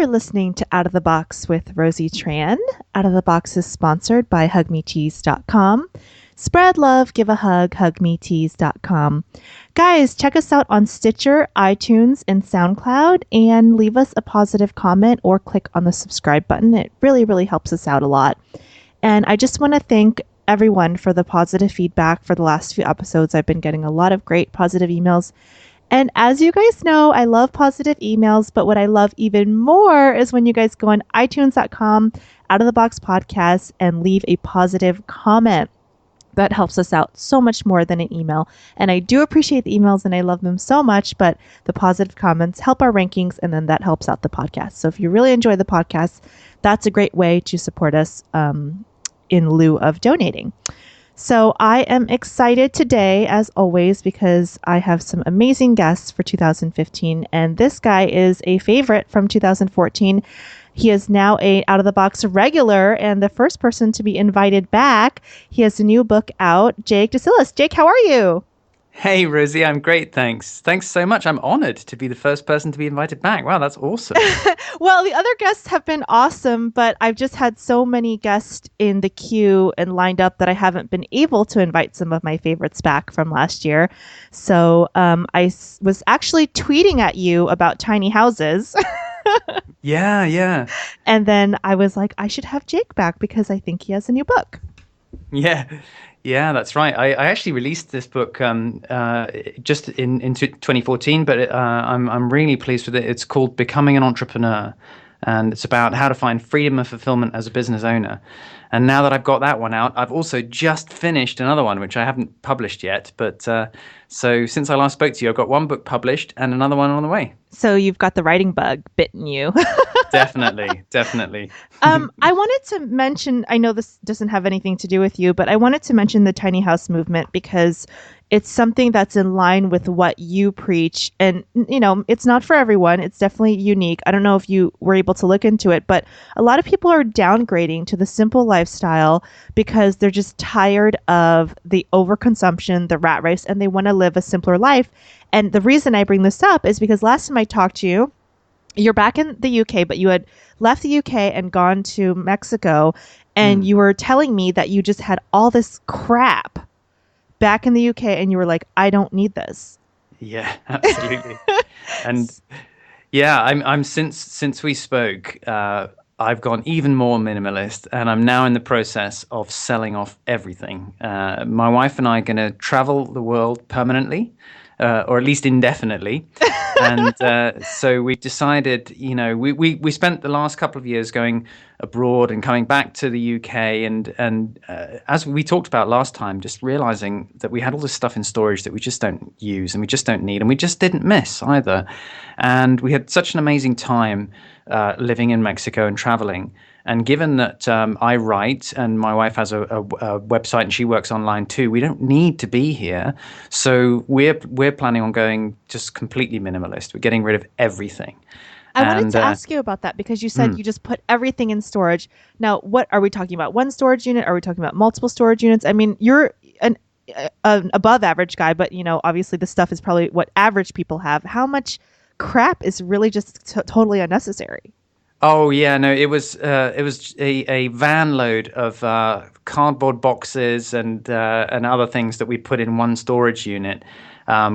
You're listening to Out of the Box with Rosie Tran. Out of the Box is sponsored by hugmetease.com. Spread love, give a hug, hugmetease.com. Guys, check us out on Stitcher, iTunes, and SoundCloud, and leave us a positive comment or click on the subscribe button. It really, really helps us out a lot. And I just want to thank everyone for the positive feedback for the last few episodes. I've been getting a lot of great positive emails. And as you guys know, I love positive emails, but what I love even more is when you guys go on iTunes.com, Out of the Box Podcast, and leave a positive comment. That helps us out so much more than an email. And I do appreciate the emails and I love them so much, but the positive comments help our rankings and then that helps out the podcast. So if you really enjoy the podcast, that's a great way to support us in lieu of donating. So I am excited today, as always, because I have some amazing guests for 2015. And this guy is a favorite from 2014. He is now a Out of the Box regular and the first person to be invited back. He has a new book out, Jake Desyllas. Jake, how are you? Hey, Rosie, I'm great, thanks. Thanks so much. I'm honored to be the first person to be invited back. Wow, that's awesome. Well, the other guests have been awesome, but I've just had so many guests in the queue and lined up that I haven't been able to invite some of my favorites back from last year. So I was actually tweeting at you about tiny houses. Yeah. And then I was like, I should have Jake back because I think he has a new book. Yeah, that's right. I actually released this book just in 2014, but I'm really pleased with it. It's called Becoming an Entrepreneur, and it's about how to find freedom and fulfillment as a business owner. And now that I've got that one out, I've also just finished another one, which I haven't published yet. But so since I last spoke to you, I've got one book published and another one on the way. So you've got the writing bug bitten you. Definitely. I wanted to mention, I know this doesn't have anything to do with you, but I wanted to mention the tiny house movement because it's something that's in line with what you preach. And, you know, it's not for everyone. It's definitely unique. I don't know if you were able to look into it, but a lot of people are downgrading to the simple lifestyle because they're just tired of the overconsumption, the rat race, and they want to live a simpler life. And the reason I bring this up is because last time I talked to you, you're back in the UK, but you had left the UK and gone to Mexico, and you were telling me that you just had all this crap back in the UK, and you were like, I don't need this. Yeah, absolutely. And yeah, I'm since we spoke, I've gone even more minimalist, and I'm now in the process of selling off everything. My wife and I are going to travel the world permanently, or at least indefinitely. And so we decided, you know, we spent the last couple of years going abroad and coming back to the UK. And as we talked about last time, just realizing that we had all this stuff in storage that we just don't use and we just don't need and we just didn't miss either. And we had such an amazing time living in Mexico and traveling. And given that I write and my wife has a website and she works online too, we don't need to be here. So we're planning on going just completely minimalist. We're getting rid of everything. I wanted to ask you about that because you said you just put everything in storage. Now, what are we talking about? One storage unit? Are we talking about multiple storage units? I mean, you're an above average guy, but you know, obviously the stuff is probably what average people have. How much crap is really just totally unnecessary? Oh yeah, no, it was a van load of cardboard boxes and other things that we put in one storage unit.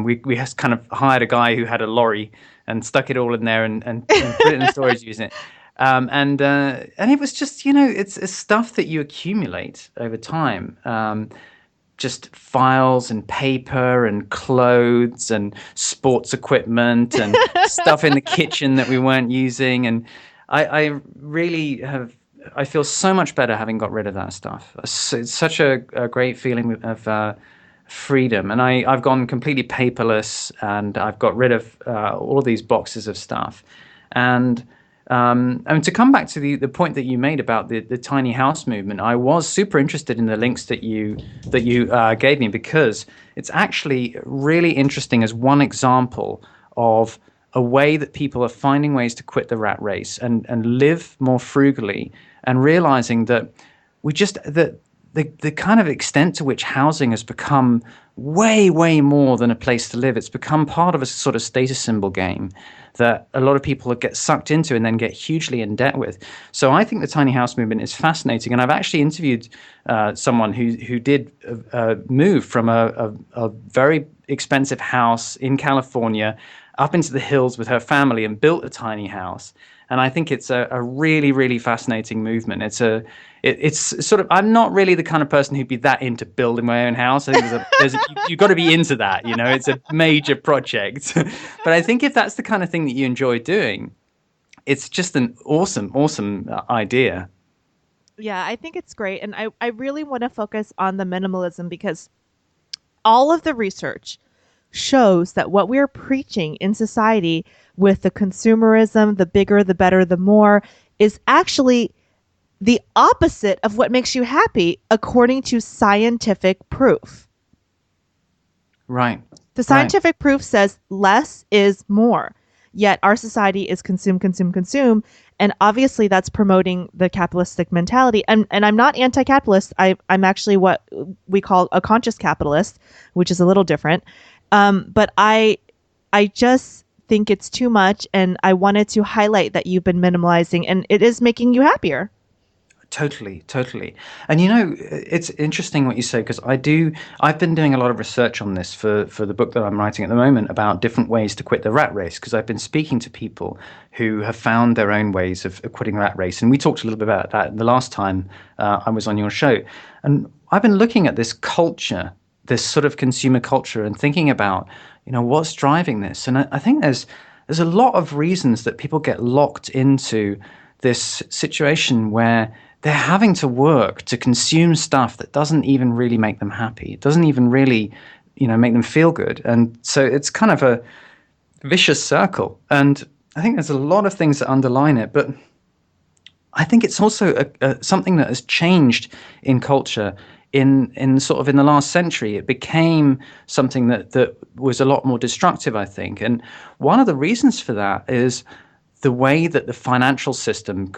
We just kind of hired a guy who had a lorry and stuck it all in there and put it in a storage unit. And it was just, you know, it's stuff that you accumulate over time. Just files and paper and clothes and sports equipment and stuff in the kitchen that we weren't using. And I really I feel so much better having got rid of that stuff. It's such a great feeling of freedom. And I've gone completely paperless and I've got rid of all of these boxes of stuff. And I mean, to come back to the point that you made about the tiny house movement, I was super interested in the links that you gave me because it's actually really interesting as one example of a way that people are finding ways to quit the rat race and live more frugally and realizing that the kind of extent to which housing has become way more than a place to live. It's become part of a sort of status symbol game that a lot of people get sucked into and then get hugely in debt with. So I think the tiny house movement is fascinating, and I've actually interviewed someone who did move from a very expensive house in California up into the hills with her family and built a tiny house. And I think it's a really fascinating movement. It's sort of, I'm not really the kind of person who'd be that into building my own house. I think you've got to be into that, it's a major project. But I think if that's the kind of thing that you enjoy doing, it's just an awesome idea. Yeah, I think it's great. And I really want to focus on the minimalism because all of the research shows that what we're preaching in society with the consumerism, the bigger, the better, the more, is actually the opposite of what makes you happy, according to scientific proof. Right. The scientific proof says less is more. Yet our society is consume. And obviously that's promoting the capitalistic mentality. And I'm not anti-capitalist. I'm actually what we call a conscious capitalist, which is a little different. But I just think it's too much. And I wanted to highlight that you've been minimalizing and it is making you happier. Totally. And it's interesting what you say, because I've been doing a lot of research on this for the book that I'm writing at the moment about different ways to quit the rat race, because I've been speaking to people who have found their own ways of quitting the rat race. And we talked a little bit about that the last time I was on your show. And I've been looking at this culture, this sort of consumer culture, and thinking about, what's driving this. And I think there's a lot of reasons that people get locked into this situation where they're having to work to consume stuff that doesn't even really make them happy. It doesn't even really, make them feel good. And so it's kind of a vicious circle. And I think there's a lot of things that underline it. But I think it's also something that has changed in culture in sort of in the last century. It became something that was a lot more destructive, I think. And one of the reasons for that is the way that the financial system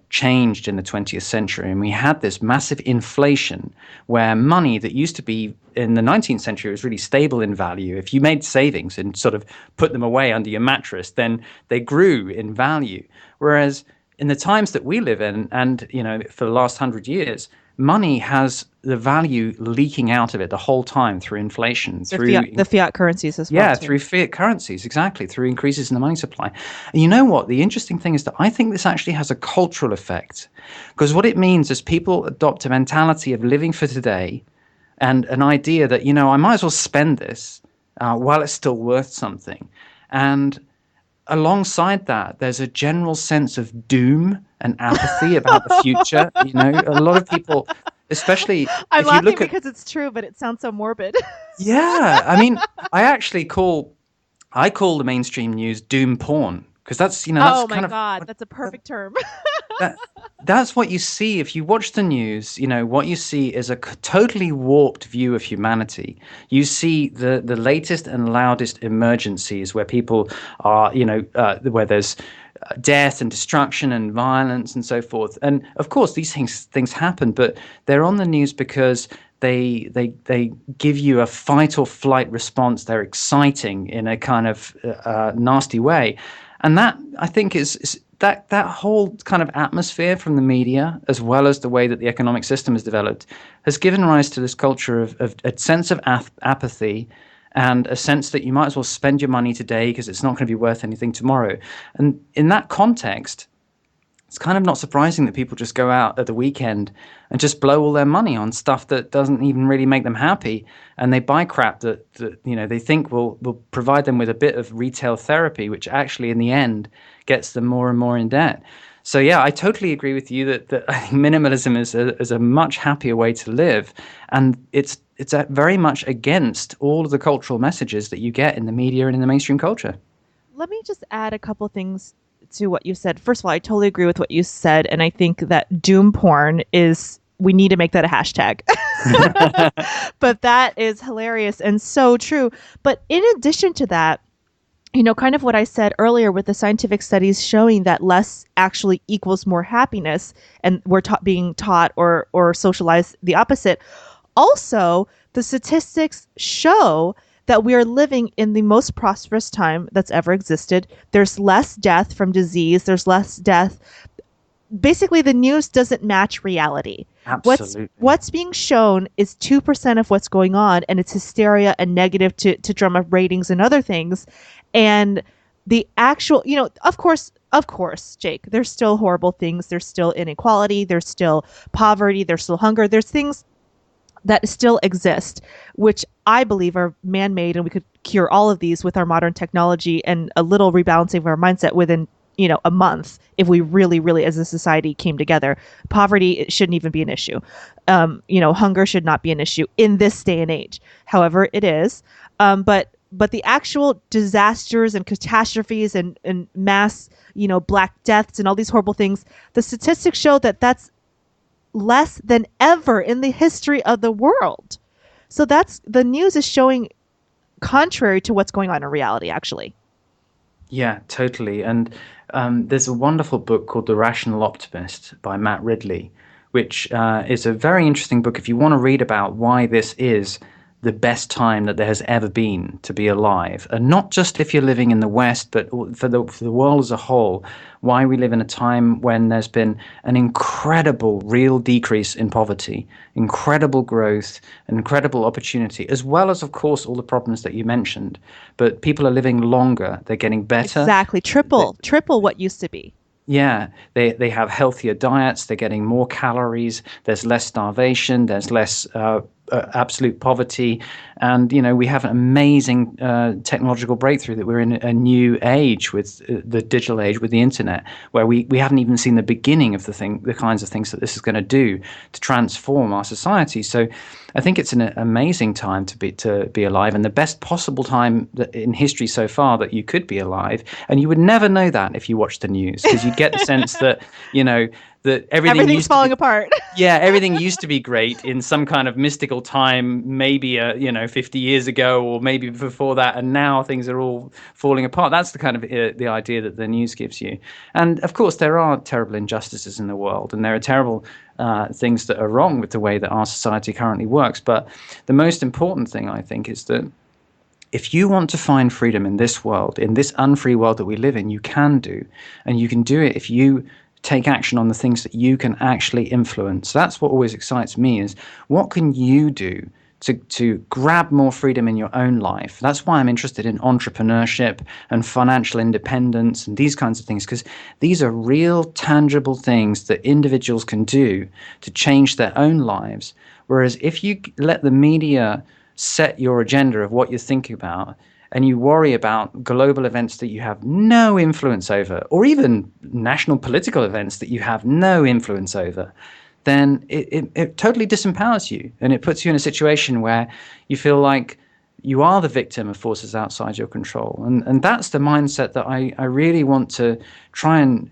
changed in the 20th century. And we had this massive inflation where money that used to be in the 19th century was really stable in value. If you made savings and sort of put them away under your mattress, then they grew in value. Whereas in the times that we live in, and for the last 100 years, money has the value leaking out of it the whole time through inflation. The fiat currencies as well. Yeah, through fiat currencies, exactly, through increases in the money supply. And you know what? The interesting thing is that I think this actually has a cultural effect, because what it means is people adopt a mentality of living for today and an idea that, I might as well spend this while it's still worth something. And alongside that, there's a general sense of doom and apathy about the future. A lot of people, especially I'm if you laughing look because it's true, but it sounds so morbid. Yeah, I mean, I call the mainstream news doom porn, because that's that's oh my God, that's a perfect term. That's what you see if you watch the news. What you see is a totally warped view of humanity. You see the latest and loudest emergencies where people are, where there's death and destruction and violence and so forth. And of course, these things happen, but they're on the news because they give you a fight or flight response. They're exciting in a kind of nasty way. And that, I think, is that whole kind of atmosphere from the media, as well as the way that the economic system is developed, has given rise to this culture of a sense of apathy and a sense that you might as well spend your money today because it's not going to be worth anything tomorrow. And in that context, it's kind of not surprising that people just go out at the weekend and just blow all their money on stuff that doesn't even really make them happy. And they buy crap that they think will provide them with a bit of retail therapy, which actually in the end gets them more and more in debt. So yeah, I totally agree with you that I think minimalism is a much happier way to live. And it's very much against all of the cultural messages that you get in the media and in the mainstream culture. Let me just add a couple things to what you said. First of all, I totally agree with what you said. And I think that doom porn we need to make that a hashtag. But that is hilarious and so true. But in addition to that, kind of what I said earlier with the scientific studies showing that less actually equals more happiness, and we're being taught or socialized the opposite. Also, the statistics show that we are living in the most prosperous time that's ever existed. There's less death from disease. There's less death. Basically, the news doesn't match reality. Absolutely. What's being shown is 2% of what's going on, and it's hysteria and negative to drum up ratings and other things. And the actual, of course, Jake, there's still horrible things. There's still inequality. There's still poverty. There's still hunger. There's things that still exist, which I believe are man-made, and we could cure all of these with our modern technology and a little rebalancing of our mindset within a month, if we really, really as a society came together. Poverty, it shouldn't even be an issue. Hunger should not be an issue in this day and age. However, it is. But the actual disasters and catastrophes and mass, Black deaths and all these horrible things, the statistics show that that's less than ever in the history of the world. So the news is showing contrary to what's going on in reality, actually. Yeah, totally. And there's a wonderful book called The Rational Optimist by Matt Ridley, which is a very interesting book if you want to read about why this is the best time that there has ever been to be alive. And not just if you're living in the West, but for the world as a whole, why we live in a time when there's been an incredible real decrease in poverty, incredible growth, incredible opportunity, as well as, of course, all the problems that you mentioned. But people are living longer. They're getting better. Exactly. Triple what used to be. Yeah, they have healthier diets. They're getting more calories. There's less starvation. There's less absolute poverty. And, we have an amazing technological breakthrough that we're in a new age with the digital age, with the internet, where we haven't even seen the beginning of the kinds of things that this is going to do to transform our society. So I think it's an amazing time to be alive, and the best possible time in history so far that you could be alive. And you would never know that if you watched the news, because you'd get the sense that, that everything's falling apart. Yeah, everything used to be great in some kind of mystical time, maybe 50 years ago, or maybe before that, and now things are all falling apart. That's the kind of the idea that the news gives you. And of course, there are terrible injustices in the world, and there are terrible things that are wrong with the way that our society currently works. But the most important thing, I think, is that if you want to find freedom in this world, in this unfree world that we live in, you can do, and you can do it if you take action on the things that you can actually influence. That's what always excites me, is what can you do to grab more freedom in your own life. That's why I'm interested in entrepreneurship and financial independence and these kinds of things, because these are real, tangible things that individuals can do to change their own lives. Whereas if you let the media set your agenda of what you're thinking about, and you worry about global events that you have no influence over, or even national political events that you have no influence over, then it totally disempowers you, and it puts you in a situation where you feel like you are the victim of forces outside your control. And that's the mindset that I really want to try and,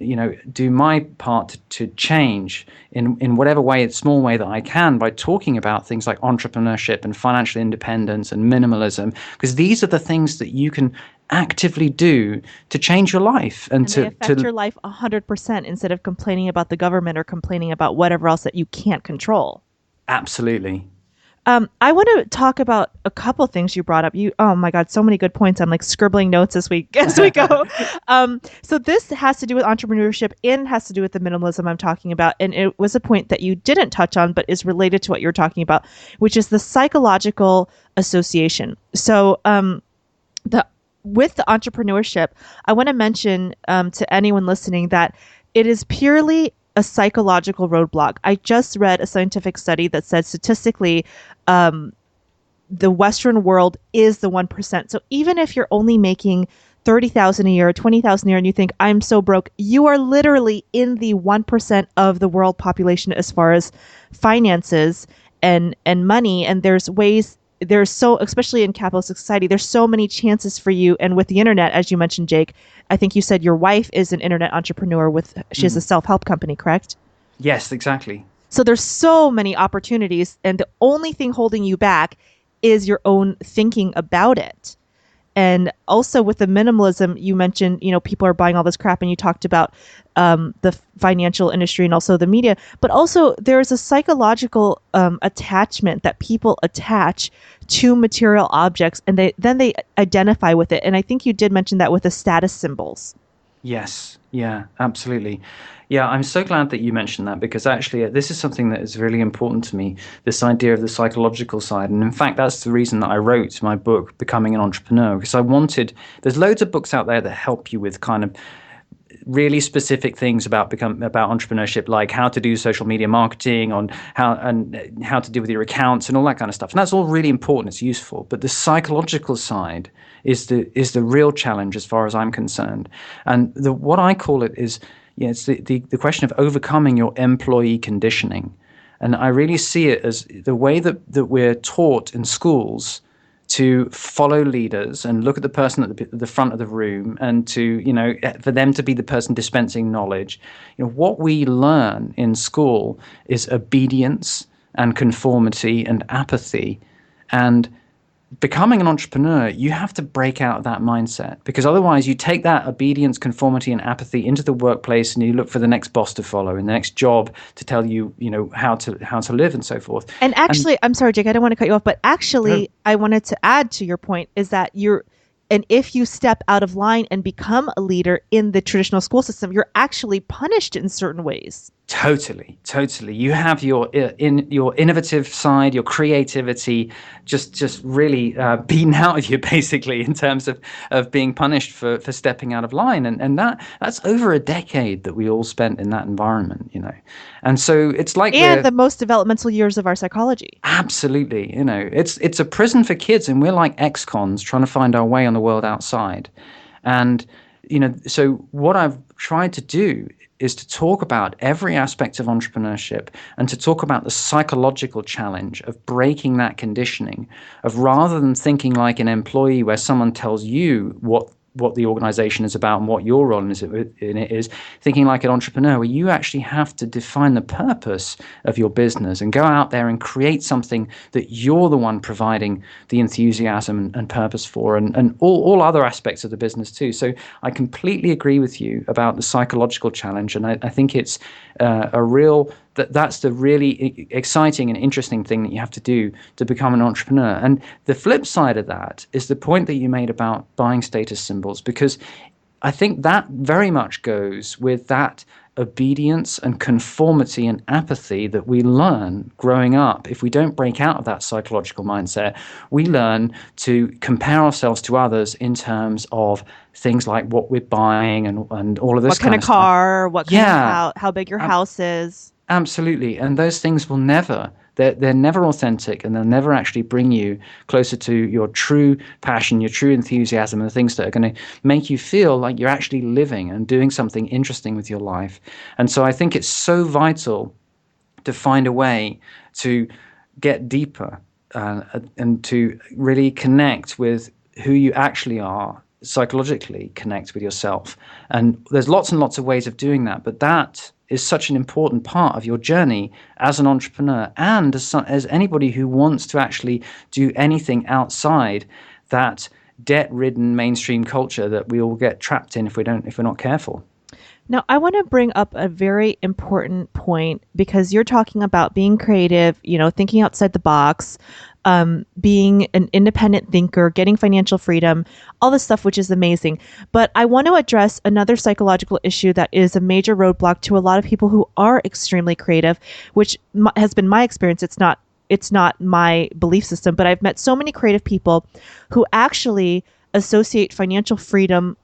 do my part to change in whatever way, small way that I can, by talking about things like entrepreneurship and financial independence and minimalism, because these are the things that you can actively do to change your life and they affect your life 100% instead of complaining about the government or complaining about whatever else that you can't control. Absolutely. I want to talk about a couple things you brought up. Oh my God, so many good points. I'm like scribbling notes as we go. So this has to do with entrepreneurship and has to do with the minimalism I'm talking about. And it was a point that you didn't touch on, but is related to what you're talking about, which is the psychological association. So with the entrepreneurship, I want to mention to anyone listening that it is purely a psychological roadblock. I just read a scientific study that said statistically, the Western world is the 1%. So even if you're only making $30,000 a year or $20,000 a year and you think I'm so broke, you are literally in the 1% of the world population as far as finances and money. And especially in capitalistic society, there's so many chances for you. And with the internet, as you mentioned, Jake, I think you said your wife is an internet entrepreneur she has a self-help company, correct? Yes, exactly. So there's so many opportunities, and the only thing holding you back is your own thinking about it. And also with the minimalism, you mentioned, people are buying all this crap, and you talked about the financial industry and also the media. But also there's a psychological attachment that people attach to material objects, and they identify with it. And I think you did mention that with the status symbols. Yes, yeah, absolutely. Yeah, I'm so glad that you mentioned that because actually this is something that is really important to me, this idea of the psychological side. And in fact, that's the reason that I wrote my book, Becoming an Entrepreneur, because there's loads of books out there that help you with kind of really specific things about entrepreneurship, like how to do social media marketing, on how to deal with your accounts and all that kind of stuff. And that's all really important. It's useful, but the psychological side is the real challenge as far as I'm concerned. And what I call it is, it's the question of overcoming your employee conditioning. And I really see it as the way that we're taught in schools to follow leaders and look at the person at the front of the room, and to, for them to be the person dispensing knowledge. What we learn in school is obedience and conformity and apathy. And becoming an entrepreneur, you have to break out of that mindset, because otherwise you take that obedience, conformity, and apathy into the workplace, and you look for the next boss to follow and the next job to tell you, how to live and so forth. And actually, I'm sorry, Jake, I don't want to cut you off, but actually, I wanted to add to your point is that and if you step out of line and become a leader in the traditional school system, you're actually punished in certain ways. Totally. You have your innovative side, your creativity, just really beaten out of you, basically, in terms of being punished for stepping out of line, and that's over a decade that we all spent in that environment, and so it's like the most developmental years of our psychology. Absolutely, it's a prison for kids, and we're like ex-cons trying to find our way on the world outside, and so what I've tried to do is to talk about every aspect of entrepreneurship, and to talk about the psychological challenge of breaking that conditioning, of rather than thinking like an employee where someone tells you what the organization is about and what your role in it is, thinking like an entrepreneur where you actually have to define the purpose of your business and go out there and create something that you're the one providing the enthusiasm and purpose for, and all other aspects of the business too. So I completely agree with you about the psychological challenge, and I think it's that's the really exciting and interesting thing that you have to do to become an entrepreneur. And the flip side of that is the point that you made about buying status symbols, because I think that very much goes with that obedience and conformity and apathy that we learn growing up. If we don't break out of that psychological mindset, we learn to compare ourselves to others in terms of things like what we're buying and all of this kind of car, what kind of house, how big your house is. Absolutely. And those things will they're never authentic, and they'll never actually bring you closer to your true passion, your true enthusiasm, and the things that are going to make you feel like you're actually living and doing something interesting with your life. And so I think it's so vital to find a way to get deeper and to really connect with who you actually are, psychologically connect with yourself. And there's lots and lots of ways of doing that, but that is such an important part of your journey as an entrepreneur, and as anybody who wants to actually do anything outside that debt-ridden mainstream culture that we all get trapped in if we're not careful. Now, I want to bring up a very important point, because you're talking about being creative, thinking outside the box, being an independent thinker, getting financial freedom, all this stuff, which is amazing. But I want to address another psychological issue that is a major roadblock to a lot of people who are extremely creative, which has been my experience. It's not my belief system, but I've met so many creative people who actually associate financial freedom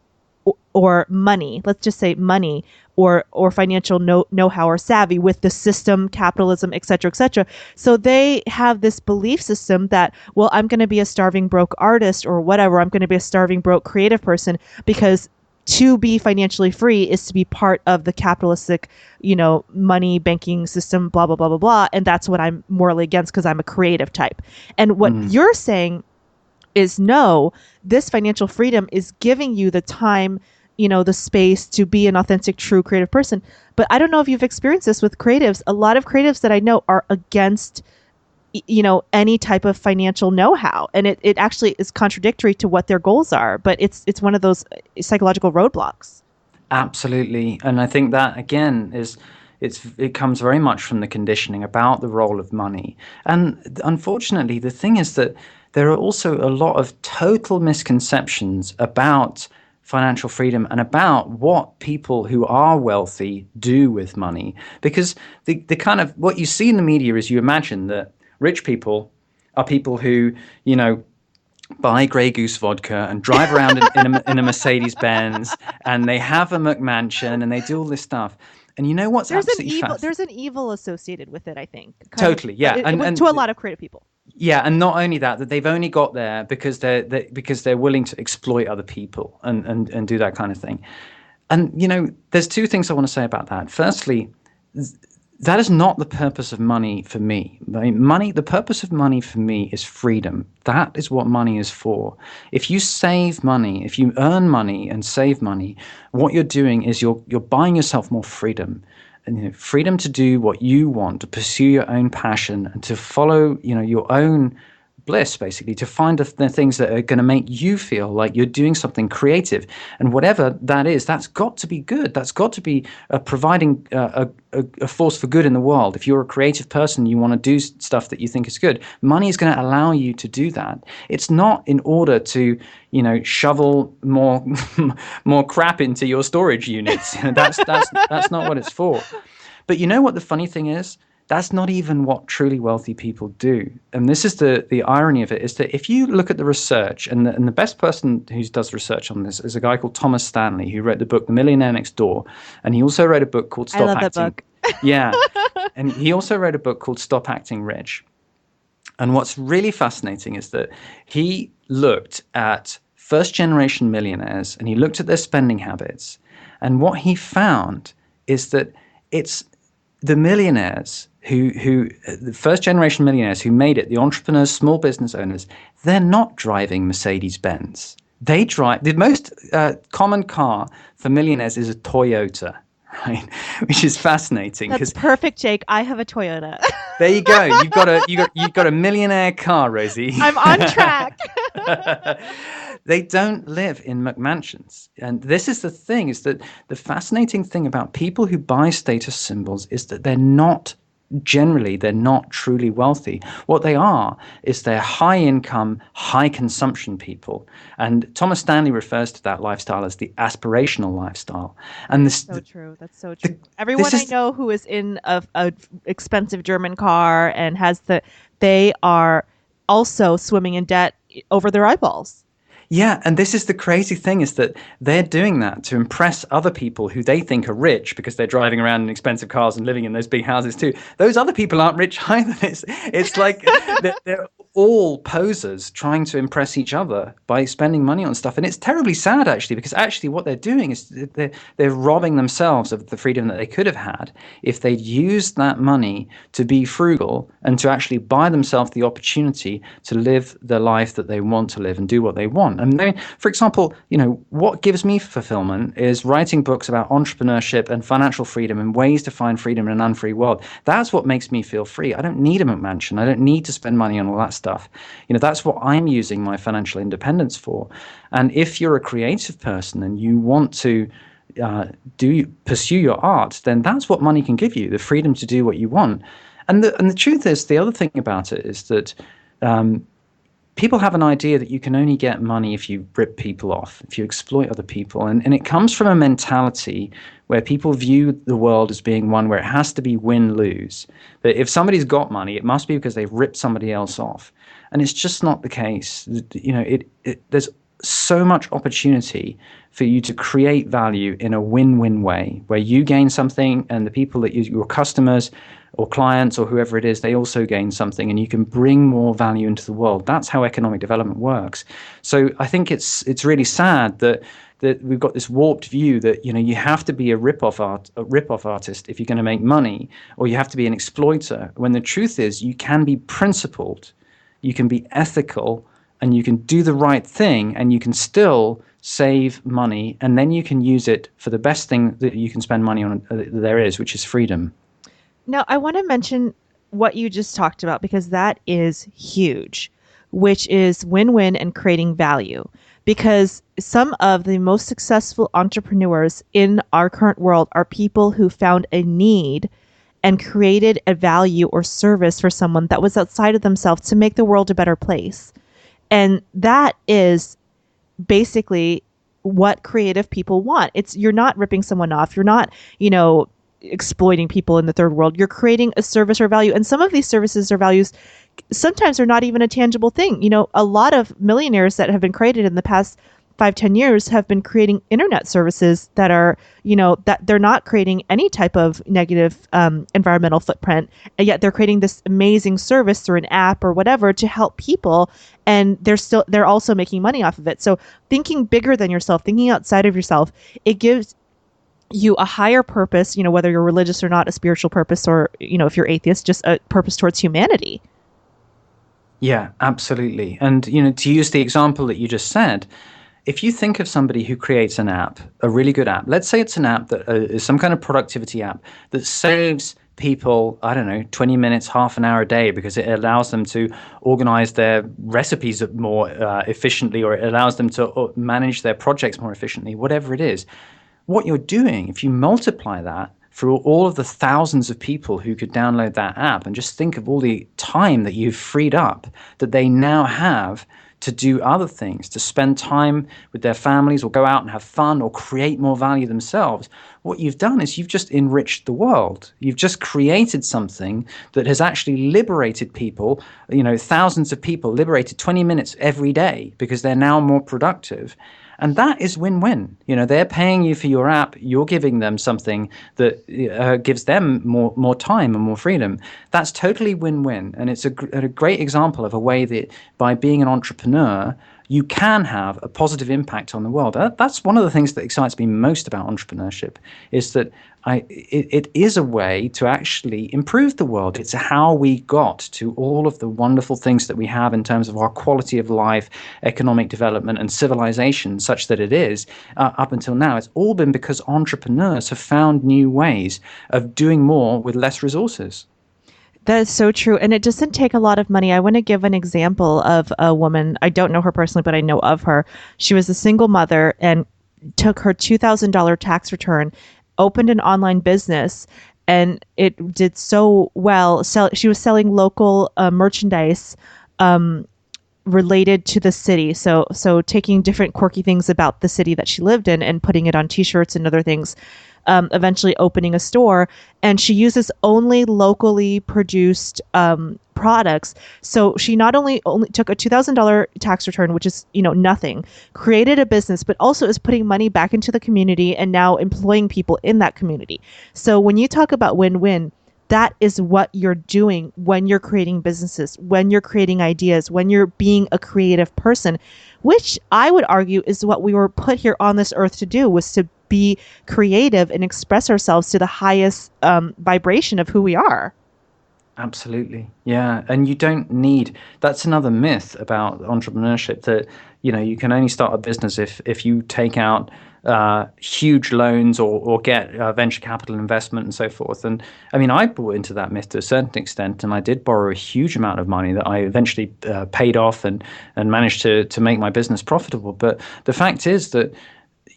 or money, let's just say money, or financial know-how or savvy with the system, capitalism, et cetera, et cetera. So they have this belief system that, well, I'm going to be a starving broke artist or whatever. I'm going to be a starving broke creative person, because to be financially free is to be part of the capitalistic, money banking system, blah, blah, blah, blah, blah. And that's what I'm morally against, because I'm a creative type. And what you're saying is, no, this financial freedom is giving you the time, the space to be an authentic, true creative person. But I don't know if you've experienced this with creatives. A lot of creatives that I know are against any type of financial know-how, and it actually is contradictory to what their goals are, but it's one of those psychological roadblocks. Absolutely. And I think that again it comes very much from the conditioning about the role of money. And unfortunately, the thing is that there are also a lot of total misconceptions about financial freedom and about what people who are wealthy do with money. Because the kind of what you see in the media is you imagine that rich people are people who, buy Grey Goose vodka and drive around in a Mercedes Benz, and they have a McMansion, and they do all this stuff. And you know what's absolutely fascinating? There's an evil associated with it, I think. Totally, yeah, and to a lot of creative people. Yeah, and not only that they've only got there because they're willing to exploit other people and do that kind of thing. And there's two things I want to say about that. Firstly, that is not the purpose of money for me. The purpose of money for me is freedom. That is what money is for. If you save money, if you earn money and save money, what you're doing is you're buying yourself more freedom. And freedom to do what you want, to pursue your own passion, and to follow your own bliss, basically, to find the things that are going to make you feel like you're doing something creative. And whatever that is, that's got to be good. That's got to be providing a force for good in the world. If you're a creative person, you want to do stuff that you think is good, money is going to allow you to do that. It's not in order to shovel more crap into your storage units. That's not what it's for. But you know what the funny thing is? That's not even what truly wealthy people do. And this is the irony of it, is that if you look at the research, and the best person who does research on this is a guy called Thomas Stanley, who wrote the book The Millionaire Next Door. And he also wrote a book called Stop Acting. I love that book. Yeah. And he also wrote a book called Stop Acting Rich. And what's really fascinating is that he looked at first-generation millionaires, and he looked at their spending habits. And what he found is that it's the millionaires the first generation millionaires who made it, the entrepreneurs, small business owners, they're not driving Mercedes Benz. They drive the most common car for millionaires is a Toyota, right? Which is fascinating. That's perfect, Jake. I have a Toyota. There you go. You've got a millionaire car, Rosie. I'm on track. They don't live in McMansions. And this is the thing, is that the fascinating thing about people who buy status symbols is that they're not truly wealthy. What they are is they're high income, high consumption people. And Thomas Stanley refers to that lifestyle as the aspirational lifestyle. And this so true. That's so true. Everyone I know who is in a expensive German car and they are also swimming in debt over their eyeballs. Yeah, and this is the crazy thing, is that they're doing that to impress other people who they think are rich because they're driving around in expensive cars and living in those big houses too. Those other people aren't rich either. It's like they're all posers trying to impress each other by spending money on stuff. And it's terribly sad, actually, because actually what they're doing is they're robbing themselves of the freedom that they could have had if they'd used that money to be frugal and to actually buy themselves the opportunity to live the life that they want to live and do what they want. And then, for example, what gives me fulfillment is writing books about entrepreneurship and financial freedom and ways to find freedom in an unfree world. That's what makes me feel free. I don't need a McMansion. I don't need to spend money on all that stuff. That's what I'm using my financial independence for. And if you're a creative person and you want to pursue your art, then that's what money can give you, the freedom to do what you want. And the truth is, the other thing about it is that people have an idea that you can only get money if you rip people off, if you exploit other people. And it comes from a mentality where people view the world as being one where it has to be win-lose. That if somebody's got money, it must be because they've ripped somebody else off. And it's just not the case. There's so much opportunity for you to create value in a win-win way, where you gain something and the people that your customers or clients or whoever it is, they also gain something, and you can bring more value into the world. That's how economic development works. So I think it's really sad that we've got this warped view that you have to be a rip-off artist if you're going to make money, or you have to be an exploiter, when the truth is you can be principled, you can be ethical, and you can do the right thing, and you can still save money, and then you can use it for the best thing that you can spend money on there is, which is freedom. Now, I want to mention what you just talked about, because that is huge, which is win-win and creating value. Because some of the most successful entrepreneurs in our current world are people who found a need and created a value or service for someone that was outside of themselves to make the world a better place. And that is basically what creative people want. It's, you're not ripping someone off. You're not, exploiting people in the third world. You're creating a service or value. And some of these services or values sometimes are not even a tangible thing. A lot of millionaires that have been created in the past 5-10 years have been creating internet services that are, that they're not creating any type of negative environmental footprint. And yet they're creating this amazing service through an app or whatever to help people. And they're also making money off of it. So thinking bigger than yourself, thinking outside of yourself, it gives you a higher purpose, whether you're religious or not, a spiritual purpose, or, if you're atheist, just a purpose towards humanity. Yeah, absolutely. And, to use the example that you just said, if you think of somebody who creates an app, a really good app, let's say it's an app that is some kind of productivity app that saves people, I don't know, 20 minutes, half an hour a day, because it allows them to organize their recipes more efficiently, or it allows them to manage their projects more efficiently, whatever it is. What you're doing, if you multiply that for all of the thousands of people who could download that app, and just think of all the time that you've freed up that they now have to do other things, to spend time with their families, or go out and have fun, or create more value themselves. What you've done is you've just enriched the world. You've just created something that has actually liberated people, thousands of people, liberated 20 minutes every day, because they're now more productive. And that is win-win. They're paying you for your app. You're giving them something that gives them more time and more freedom. That's totally win-win. And it's a great example of a way that by being an entrepreneur, you can have a positive impact on the world. That's one of the things that excites me most about entrepreneurship, is that it is a way to actually improve the world. It's how we got to all of the wonderful things that we have in terms of our quality of life, economic development, and civilization, such that it is up until now. It's all been because entrepreneurs have found new ways of doing more with less resources. That is so true. And it doesn't take a lot of money. I want to give an example of a woman. I don't know her personally, but I know of her. She was a single mother and took her $2,000 tax return, opened an online business, and it did so well. She was selling local merchandise related to the city. So taking different quirky things about the city that she lived in and putting it on T-shirts and other things. Eventually opening a store, and she uses only locally produced products. So she not only took a $2,000 tax return, which is nothing, created a business, but also is putting money back into the community and now employing people in that community. So when you talk about win-win, that is what you're doing when you're creating businesses, when you're creating ideas, when you're being a creative person, which I would argue is what we were put here on this earth to do, was to be creative and express ourselves to the highest vibration of who we are. Absolutely. Yeah. And you don't need, that's another myth about entrepreneurship, that, you can only start a business if you take out huge loans or get venture capital investment and so forth. And I mean, I bought into that myth to a certain extent, and I did borrow a huge amount of money that I eventually paid off and managed to make my business profitable. But the fact is that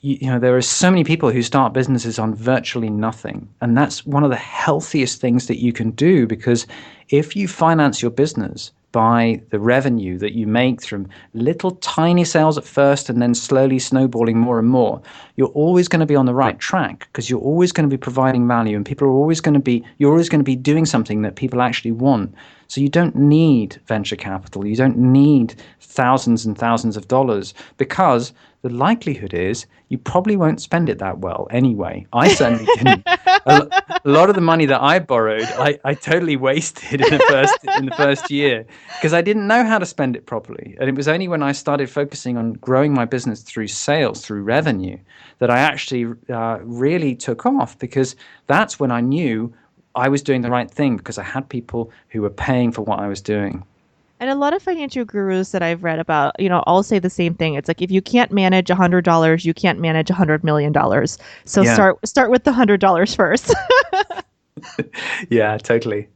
there are so many people who start businesses on virtually nothing. And that's one of the healthiest things that you can do, because if you finance your business by the revenue that you make from little tiny sales at first and then slowly snowballing more and more, you're always going to be on the right track, because you're always going to be providing value, and you're always going to be doing something that people actually want. So you don't need venture capital. You don't need thousands and thousands of dollars, because the likelihood is you probably won't spend it that well anyway. I certainly didn't. A lot of the money that I borrowed, I totally wasted in the first year, because I didn't know how to spend it properly. And it was only when I started focusing on growing my business through sales, through revenue, that I actually really took off, because that's when I knew I was doing the right thing, because I had people who were paying for what I was doing. And a lot of financial gurus that I've read about, all say the same thing. It's like, if you can't manage $100, you can't manage $100 million. So Yeah. start with the $100 first. Yeah, totally.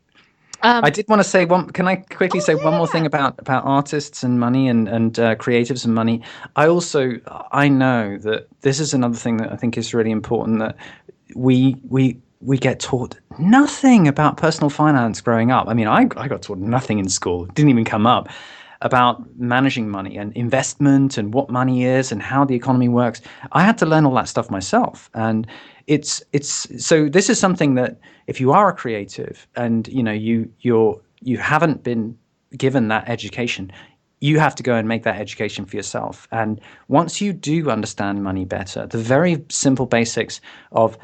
I Um, did want to say one. Can I quickly oh say one more yeah, thing about artists and money and creatives and money? I know that this is another thing that I think is really important, that we get taught nothing about personal finance growing up. I mean, I got taught nothing in school. It didn't even come up about managing money and investment and what money is and how the economy works. I had to learn all that stuff myself, and it's so this is something that if you are a creative and you haven't been given that education, you have to go and make that education for yourself. And once you do understand money better, the very simple basics of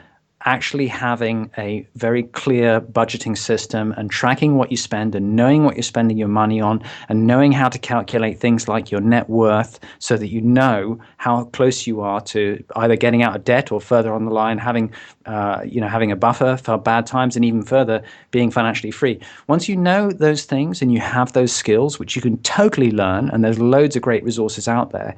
actually having a very clear budgeting system and tracking what you spend and knowing what you're spending your money on and knowing how to calculate things like your net worth so that you know how close you are to either getting out of debt or further on the line having a buffer for bad times, and even further being financially free. Once you know those things and you have those skills, which you can totally learn, and there's loads of great resources out there,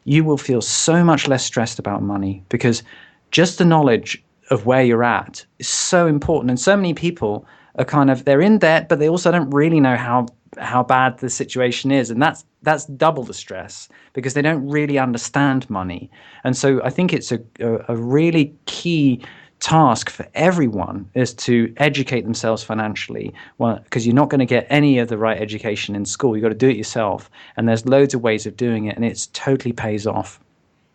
you will feel so much less stressed about money, because just the knowledge of where you're at is so important. And so many people are they're in debt, but they also don't really know how bad the situation is, and that's double the stress because they don't really understand money. And so I think it's a really key task for everyone is to educate themselves financially. Well, because you're not going to get any of the right education in school. You've got to do it yourself, and there's loads of ways of doing it, and it totally pays off.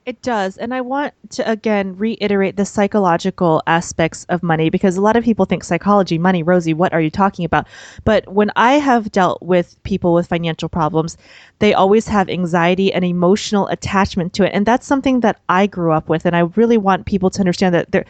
it does. And I want to again reiterate the psychological aspects of money, because a lot of people think psychology, money, Rosie, what are you talking about? But when I have dealt with people with financial problems, they always have anxiety and emotional attachment to it. And that's something that I grew up with. And I really want people to understand that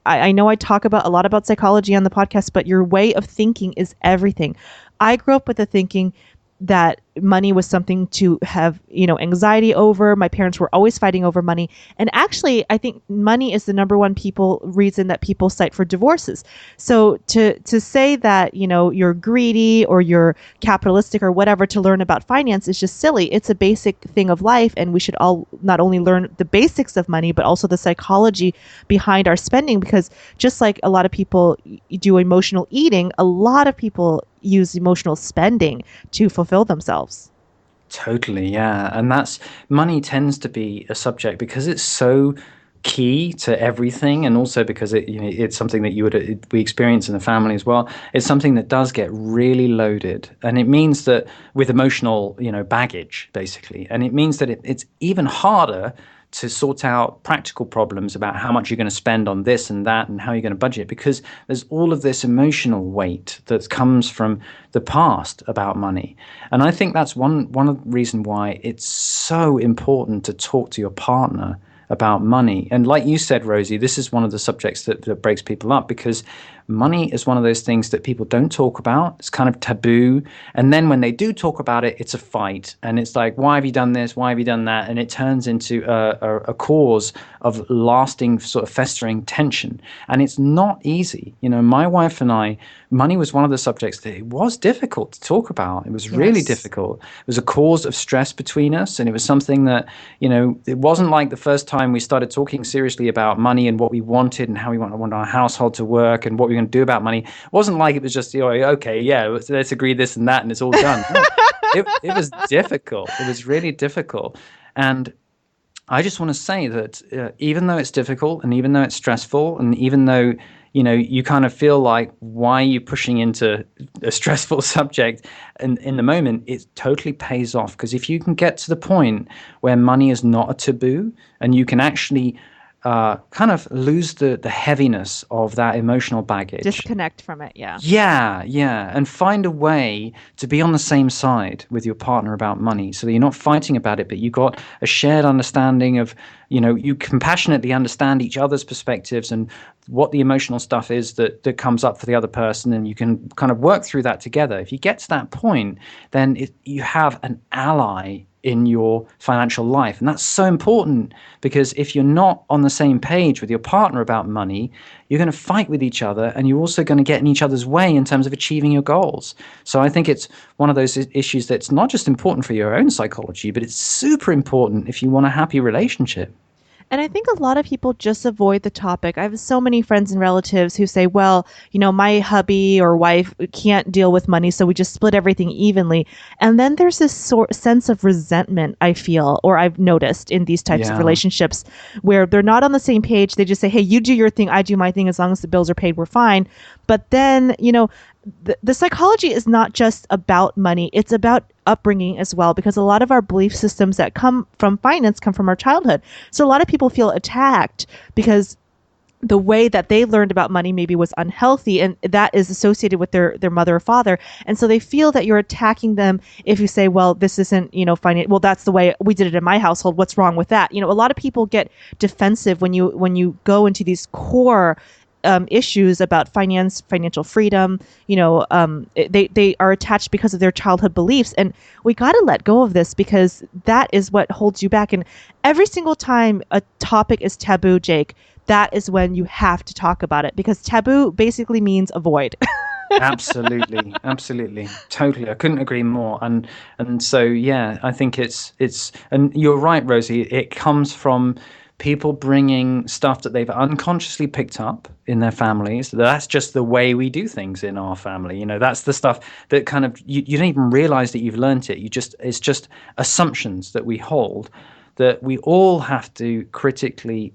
I know I talk about a lot about psychology on the podcast, but your way of thinking is everything. I grew up with the thinking that money was something to have, anxiety over. My parents were always fighting over money. And actually, I think money is the number one reason that people cite for divorces. So to say that, you're greedy or you're capitalistic or whatever to learn about finance is just silly. It's a basic thing of life, and we should all not only learn the basics of money, but also the psychology behind our spending, because just like a lot of people do emotional eating, a lot of people use emotional spending to fulfill themselves. Totally, yeah. And that's money tends to be a subject because it's so key to everything, and also because it's something that we experience in the family as well. It's something that does get really loaded, and it means that with emotional, baggage basically, and it means that it's even harder to sort out practical problems about how much you're going to spend on this and that and how you're going to budget, because there's all of this emotional weight that comes from the past about money. And I think that's one of the reasons why it's so important to talk to your partner about money. And like you said, Rosie, this is one of the subjects that breaks people up, because money is one of those things that people don't talk about. It's kind of taboo. And then when they do talk about it, it's a fight. And it's like, why have you done this? Why have you done that? And it turns into a cause of lasting sort of festering tension. And it's not easy. My wife and I, money was one of the subjects that it was difficult to talk about. It was really Yes. difficult. It was a cause of stress between us. And it was something that, it wasn't like the first time we started talking seriously about money and what we wanted and how we want our household to work and what we going to do about money. It wasn't like it was just, okay, yeah, let's agree this and that and it's all done. No, it was difficult. It was really difficult. And I just want to say that even though it's difficult and even though it's stressful and even though, you kind of feel like, why are you pushing into a stressful subject? And in the moment, it totally pays off, because if you can get to the point where money is not a taboo and you can actually kind of lose the heaviness of that emotional baggage. Disconnect from it. Yeah. Yeah, yeah. And find a way to be on the same side with your partner about money, so that you're not fighting about it, but you got a shared understanding of, you compassionately understand each other's perspectives and what the emotional stuff is that comes up for the other person, and you can kind of work through that together. If you get to that point, then you have an ally in your financial life. And that's so important, because if you're not on the same page with your partner about money, you're going to fight with each other, and you're also going to get in each other's way in terms of achieving your goals. So I think it's one of those issues that's not just important for your own psychology, but it's super important if you want a happy relationship. And I think a lot of people just avoid the topic. I have so many friends and relatives who say, well, my hubby or wife can't deal with money, so we just split everything evenly. And then there's this sense of resentment, I feel, or I've noticed in these types of Yeah. relationships where they're not on the same page. They just say, hey, you do your thing, I do my thing. As long as the bills are paid, we're fine. But then, the psychology is not just about money, it's about upbringing as well, because a lot of our belief systems that come from finance come from our childhood. So a lot of people feel attacked because the way that they learned about money maybe was unhealthy, and that is associated with their mother or father, and so they feel that you're attacking them if you say, well, this isn't finance, well, that's the way we did it in my household, what's wrong with that? A lot of people get defensive when you go into these core issues about finance, financial freedom. They are attached because of their childhood beliefs, and we got to let go of this, because that is what holds you back. And every single time a topic is taboo, Jake, that is when you have to talk about it, because taboo basically means avoid. Absolutely, absolutely, totally. I couldn't agree more. And so yeah, I think it's and you're right, Rosie. It comes from people bringing stuff that they've unconsciously picked up in their families. That's just the way we do things in our family. That's the stuff that kind of you don't even realize that you've learned it. It's just assumptions that we hold, that we all have to critically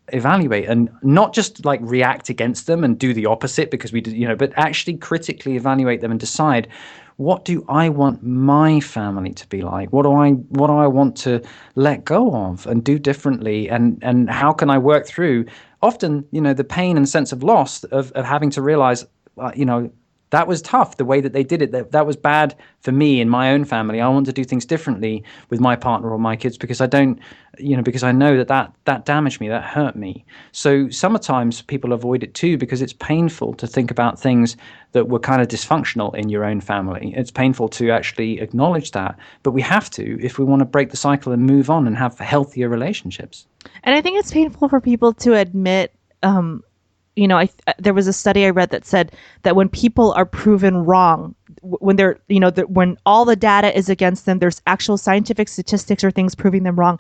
evaluate, and not just like react against them and do the opposite because we do, but actually critically evaluate them and decide, what do I want my family to be like? What do I want to let go of and do differently? And how can I work through often, the pain and sense of loss of having to realize, that was tough, the way that they did it. That was bad for me in my own family. I want to do things differently with my partner or my kids, because I don't, because I know that damaged me, that hurt me. So sometimes people avoid it too, because it's painful to think about things that were kind of dysfunctional in your own family. It's painful to actually acknowledge that, but we have to if we want to break the cycle and move on and have healthier relationships. And I think it's painful for people to admit. There was a study I read that said that when people are proven wrong, when they're, when all the data is against them, there's actual scientific statistics or things proving them wrong.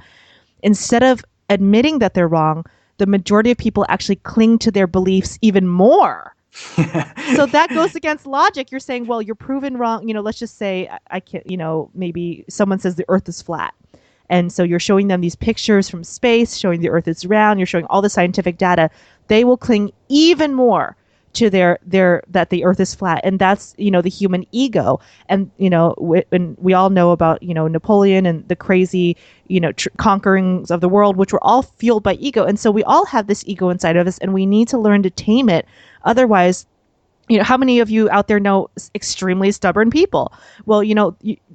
Instead of admitting that they're wrong, the majority of people actually cling to their beliefs even more. So that goes against logic. You're saying, well, you're proven wrong. Let's just say I can't, maybe someone says the earth is flat. And so you're showing them these pictures from space, showing the earth is round, you're showing all the scientific data. They will cling even more to their that the earth is flat. And that's, the human ego. And, and we all know about, Napoleon and the crazy, conquerings of the world, which were all fueled by ego. And so we all have this ego inside of us, and we need to learn to tame it. Otherwise, how many of you out there know extremely stubborn people? Well,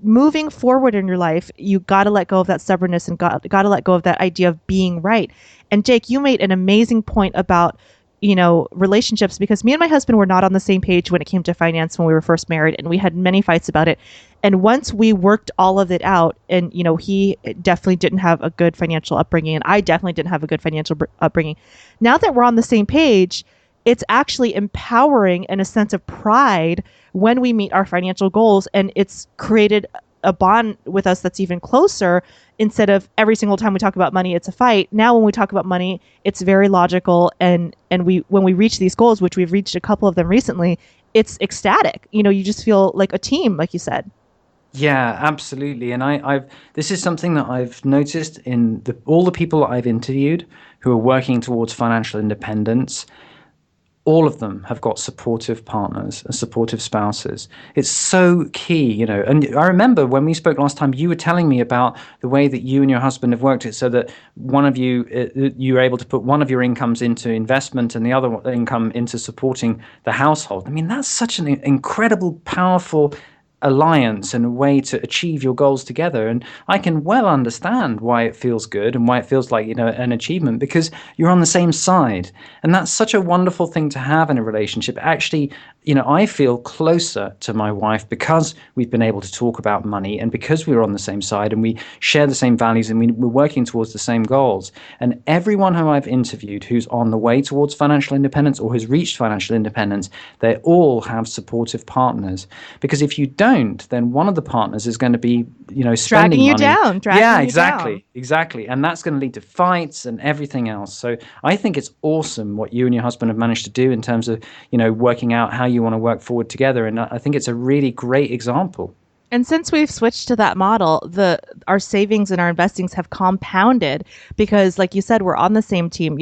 moving forward in your life, you got to let go of that stubbornness, and got to let go of that idea of being right. And Jake, you made an amazing point about, relationships, because me and my husband were not on the same page when it came to finance when we were first married, and we had many fights about it. And once we worked all of it out, and, he definitely didn't have a good financial upbringing, and I definitely didn't have a good financial upbringing. Now that we're on the same page, it's actually empowering and a sense of pride when we meet our financial goals. And it's created a bond with us that's even closer. Instead of every single time we talk about money, it's a fight. Now, when we talk about money, it's very logical. And when we reach these goals, which we've reached a couple of them recently, it's ecstatic. You just feel like a team, like you said. Yeah, absolutely. And I've this is something that I've noticed in all the people that I've interviewed who are working towards financial independence. All of them have got supportive partners and supportive spouses. It's so key. And I remember when we spoke last time, you were telling me about the way that you and your husband have worked it so that one of you were able to put one of your incomes into investment and the other income into supporting the household. I mean, that's such an incredible, powerful alliance and a way to achieve your goals together. And I can well understand why it feels good and why it feels like, an achievement, because you're on the same side. And that's such a wonderful thing to have in a relationship. Actually, I feel closer to my wife because we've been able to talk about money and because we're on the same side and we share the same values and we're working towards the same goals. And everyone who I've interviewed who's on the way towards financial independence or has reached financial independence, they all have supportive partners. Because if you don't, then one of the partners is going to be, spending money. Yeah, exactly. Exactly. And that's going to lead to fights and everything else. So I think it's awesome what you and your husband have managed to do in terms of, working out how you want to work forward together. And I think it's a really great example. And since we've switched to that model, our savings and our investings have compounded because, like you said, we're on the same team.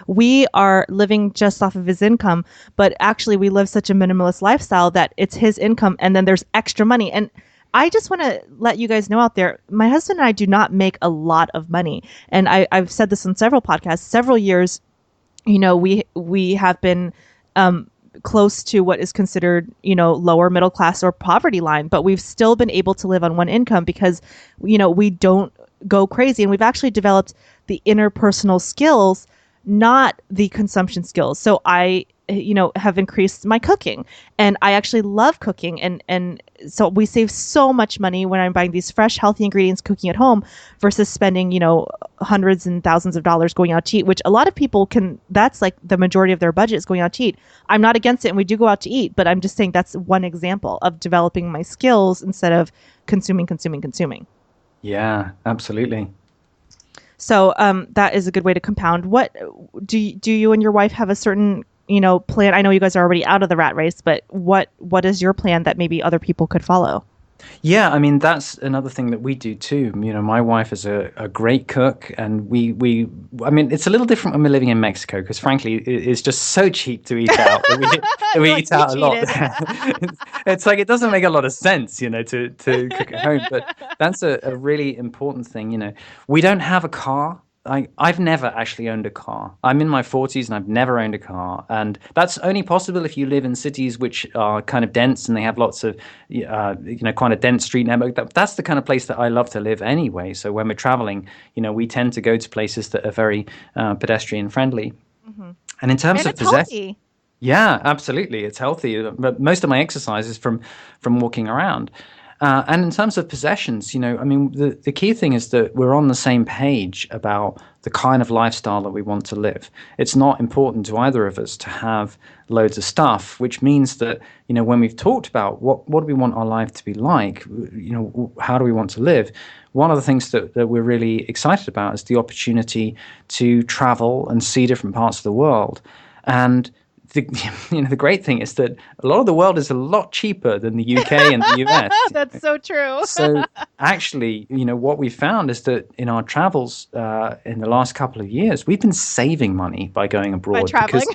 We are living just off of his income, but actually we live such a minimalist lifestyle that it's his income and then there's extra money. And I just want to let you guys know out there, my husband and I do not make a lot of money. And I've said this on several podcasts, several years, we have been close to what is considered, lower middle class or poverty line, but we've still been able to live on one income because, we don't go crazy. And we've actually developed the interpersonal skills, not the consumption skills. So I, have increased my cooking and I actually love cooking. And so we save so much money when I'm buying these fresh, healthy ingredients, cooking at home versus spending, hundreds and thousands of dollars going out to eat, which a lot of people that's like the majority of their budget is going out to eat. I'm not against it. And we do go out to eat, but I'm just saying that's one example of developing my skills instead of consuming. Yeah, absolutely. So that is a good way to compound. What do you and your wife have a certain plan? I know you guys are already out of the rat race, but what is your plan that maybe other people could follow? Yeah, I mean, that's another thing that we do too. My wife is a great cook, and I mean, it's a little different when we're living in Mexico because, frankly, it's just so cheap to eat out. We eat out a lot. It's like it doesn't make a lot of sense, to cook at home. But that's a really important thing. We don't have a car. I've never actually owned a car. I'm in my 40s and I've never owned a car. And that's only possible if you live in cities which are kind of dense and they have lots of, kind of dense street network. That's the kind of place that I love to live anyway. So when we're traveling, we tend to go to places that are very pedestrian friendly. Mm-hmm. And in terms of possession, yeah, absolutely. It's healthy. But most of my exercise is from walking around. And in terms of possessions, I mean, the key thing is that we're on the same page about the kind of lifestyle that we want to live. It's not important to either of us to have loads of stuff, which means that, when we've talked about what do we want our life to be like, how do we want to live, one of the things that we're really excited about is the opportunity to travel and see different parts of the world. And the great thing is that a lot of the world is a lot cheaper than the UK and the US. That's so true. So actually, what we found is that in our travels in the last couple of years, we've been saving money by going abroad. By traveling?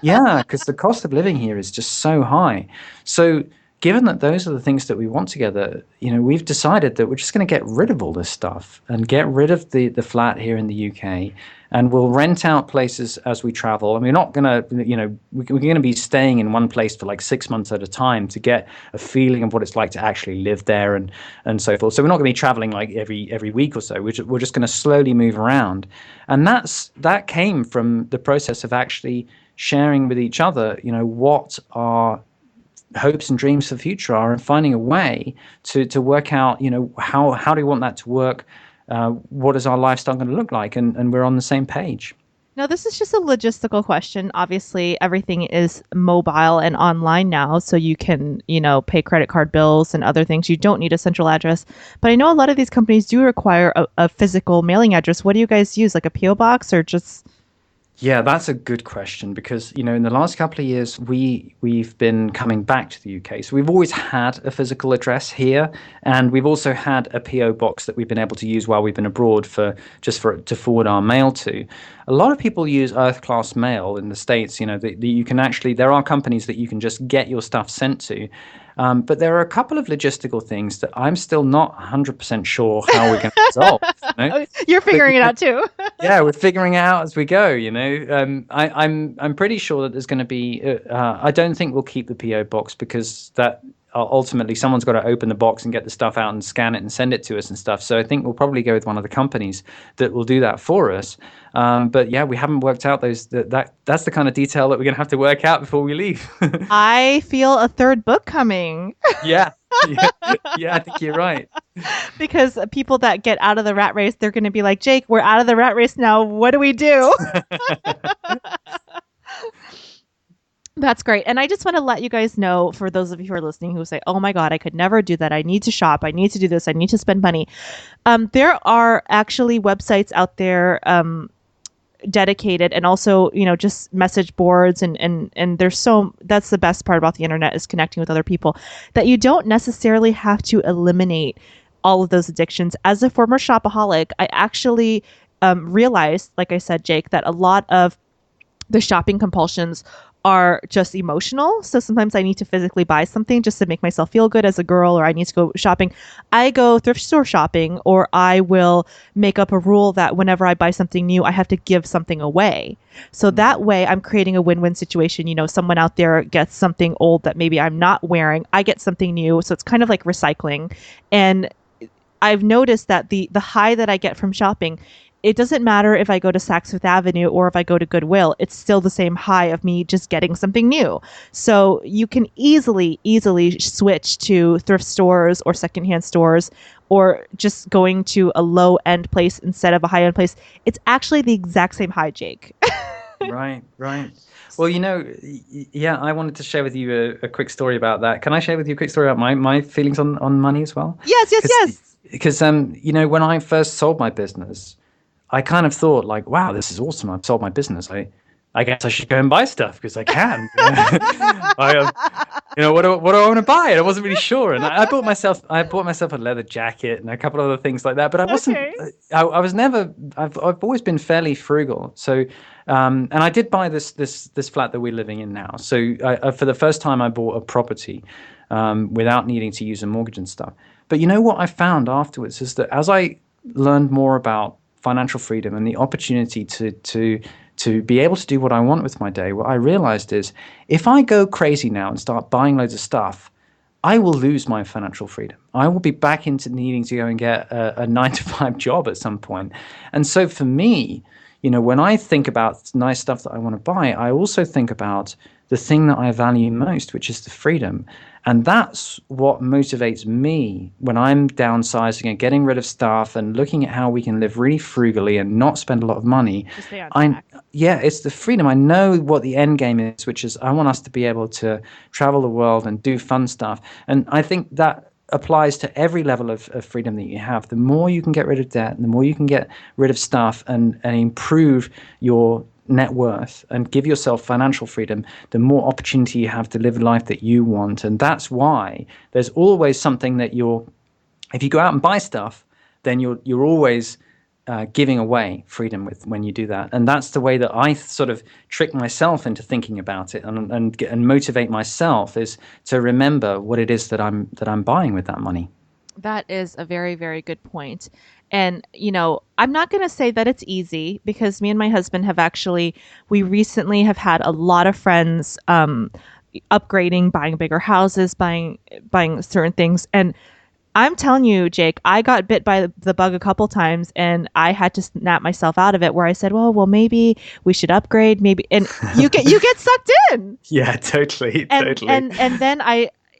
Because the cost of living here is just so high. So given that those are the things that we want together, we've decided that we're just going to get rid of all this stuff and get rid of the flat here in the UK. And we'll rent out places as we travel. And we're not going to, we're going to be staying in one place for like 6 months at a time to get a feeling of what it's like to actually live there and so forth. So we're not going to be traveling like every week or so. We're just going to slowly move around. And that came from the process of actually sharing with each other, what our hopes and dreams for the future are and finding a way to work out, how do we want that to work? What is our lifestyle going to look like? And we're on the same page. Now, this is just a logistical question. Obviously, everything is mobile and online now, so you can, pay credit card bills and other things. You don't need a central address. But I know a lot of these companies do require a physical mailing address. What do you guys use, like a P.O. box or just... Yeah, that's a good question because, in the last couple of years, we've been coming back to the UK. So we've always had a physical address here, and we've also had a PO box that we've been able to use while we've been abroad to forward our mail to. A lot of people use Earth Class Mail in the States. You can actually, there are companies that you can just get your stuff sent to. But there are a couple of logistical things that I'm still not 100% sure how we're going to resolve. You're figuring it out too. Yeah, we're figuring it out as we go. I'm pretty sure that there's going to be. I don't think we'll keep the PO box because that ultimately someone's got to open the box and get the stuff out and scan it and send it to us and stuff. So I think we'll probably go with one of the companies that will do that for us. But yeah, we haven't worked out that's the kind of detail that we're going to have to work out before we leave. I feel a third book coming. Yeah. Yeah, I think you're right. Because people that get out of the rat race, they're going to be like, Jake, we're out of the rat race now. What do we do? That's great. And I just want to let you guys know, for those of you who are listening who say, oh my God, I could never do that. I need to shop. I need to do this. I need to spend money. There are actually websites out there dedicated, and also, just message boards. And that's the best part about the internet, is connecting with other people, that you don't necessarily have to eliminate all of those addictions. As a former shopaholic, I actually realized, like I said, Jake, that a lot of the shopping compulsions are just emotional. So sometimes I need to physically buy something just to make myself feel good as a girl, or I need to go shopping. I go thrift store shopping, or I will make up a rule that whenever I buy something new, I have to give something away. So that way I'm creating a win-win situation. Someone out there gets something old that maybe I'm not wearing. I get something new. So it's kind of like recycling. And I've noticed that the high that I get from shopping, it doesn't matter if I go to Saks Fifth Avenue or if I go to Goodwill, it's still the same high of me just getting something new. So you can easily switch to thrift stores or secondhand stores, or just going to a low-end place instead of a high-end place. It's actually the exact same high, Jake. Right. Well, yeah, I wanted to share with you a quick story about that. Can I share with you a quick story about my feelings on money as well? Yes. Because, when I first sold my business, I kind of thought, like, wow, this is awesome. I've sold my business. I guess I should go and buy stuff because I can. What do I want to buy? And I wasn't really sure. And I bought myself a leather jacket and a couple other things like that. But I wasn't. Okay. I was never. I've always been fairly frugal. So, and I did buy this flat that we're living in now. So, for the first time, I bought a property without needing to use a mortgage and stuff. But what I found afterwards is that as I learned more about financial freedom and the opportunity to be able to do what I want with my day, what I realized is, if I go crazy now and start buying loads of stuff, I will lose my financial freedom. I will be back into needing to go and get a 9-to-5 job at some point. And so for me, when I think about nice stuff that I want to buy, I also think about the thing that I value most, which is the freedom. And that's what motivates me when I'm downsizing and getting rid of stuff and looking at how we can live really frugally and not spend a lot of money. To stay on track. It's the freedom. I know what the end game is, which is I want us to be able to travel the world and do fun stuff. And I think that applies to every level of freedom that you have. The more you can get rid of debt, and the more you can get rid of stuff and improve your net worth and give yourself financial freedom, the more opportunity you have to live a life that you want. And that's why there's always something that if you go out and buy stuff, then you're always giving away freedom when you do that. And that's the way that I sort of trick myself into thinking about it and motivate myself, is to remember what it is that I'm buying with that money. That is a very, very good point. And, I'm not going to say that it's easy, because me and my husband we recently have had a lot of friends upgrading, buying bigger houses, buying certain things. And I'm telling you, Jake, I got bit by the bug a couple times, and I had to snap myself out of it, where I said, well, maybe we should upgrade, maybe. And you get sucked in. Yeah, totally. And then